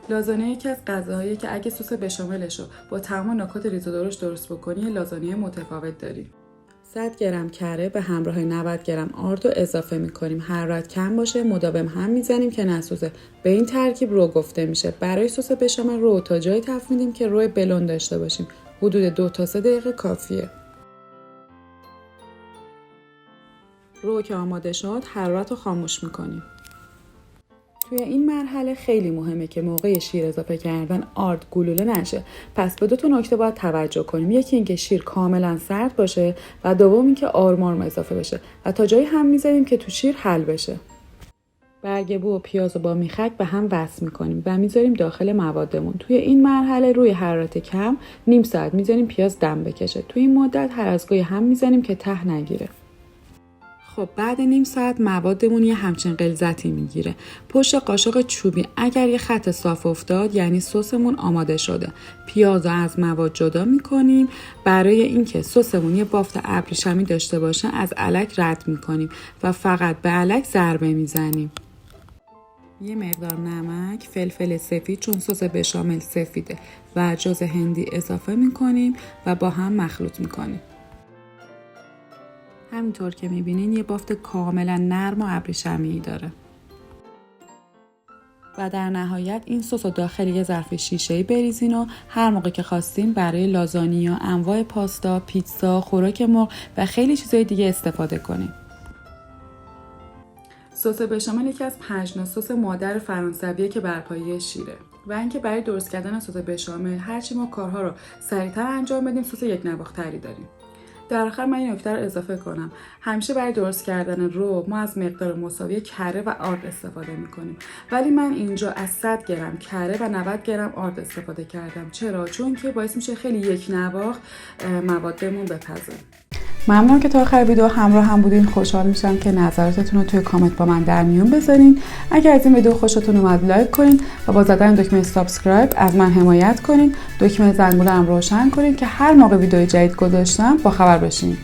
لازانیا یکی از غذاهایی که اگه سس بشاملش رو با تمام نکات ریز و درشت بکنی لازانیا متفاوت داری. 100 گرم کره به همراه 90 گرم آرد رو اضافه می‌کنیم. حرارت کم باشه، مداوم هم می‌زنیم که نسوزه. به این ترکیب رو گفته میشه. برای سس بشامل رو تا جایی تفت میدیم که روی بلون داشته باشیم. حدود 2 تا 3 دقیقه کافیه. رو که آماده شد، حرارت رو خاموش می‌کنیم. توی این مرحله خیلی مهمه که موقع شیر اضافه کردن آرد گلوله نشه. پس به 2 تا نکته باید توجه کنیم. یکی اینکه شیر کاملا سرد باشه و دوم اینکه آروم آروم اضافه بشه و تا جایی هم میذاریم که تو شیر حل بشه. برگ بو و پیاز رو با میخک به هم وصل میکنیم و میذاریم داخل موادمون. توی این مرحله روی حرارت کم نیم ساعت میذاریم پیاز دم بکشه. توی این مدت هر از گاهی هم میزنیم که ته نگیره. خب بعد نیم ساعت موادمون یه همچین غلظتی میگیره. پشت قاشق چوبی اگر یه خط صاف افتاد یعنی سسمون آماده شده. پیاز رو از مواد جدا میکنیم. برای اینکه سسمون یه بافت ابریشمی داشته باشه از الک رد میکنیم و فقط به الک ضربه میزنیم. یه مقدار نمک، فلفل سفید چون سس بشامل سفیده و جوز هندی اضافه میکنیم و با هم مخلوط میکنیم. همینطور که میبینین یه بافت کاملا نرم و ابریشمی داره. و در نهایت این سس رو داخل یه ظرف شیشه‌ای بریزین و هر موقع که خواستین برای لازانیا، انواع پاستا، پیتزا، خوراک مرغ و خیلی چیزای دیگه استفاده کنین. سس بشامل یکی از 5 نوع سس مادر فرانسویه که بر پایه شیره. و اینکه برای درست کردن سس بشامل هرچی ما کارها رو سریعتر انجام بدیم سس یک نواختری داریم. در آخر من این نکته رو اضافه کنم. همیشه برای درست کردن رو ما از مقدار مساوی کره و آرد استفاده میکنیم. ولی من اینجا از 100 گرم کره و 90 گرم آرد استفاده کردم. چرا؟ چون که باعث میشه خیلی یک نواخت موادمون بپزه. ممنونم که تا آخر ویدیو همراه هم بودین. خوشحال میشم که نظراتتون رو توی کامنت با من در میون بذارین. اگر از این ویدیو خوشتون اومد لایک کنین و با زدن دکمه سابسکرایب از من حمایت کنین. دکمه زنگوله هم روشن کنین که هر موقع ویدیو جدید گذاشتم با خبر بشین.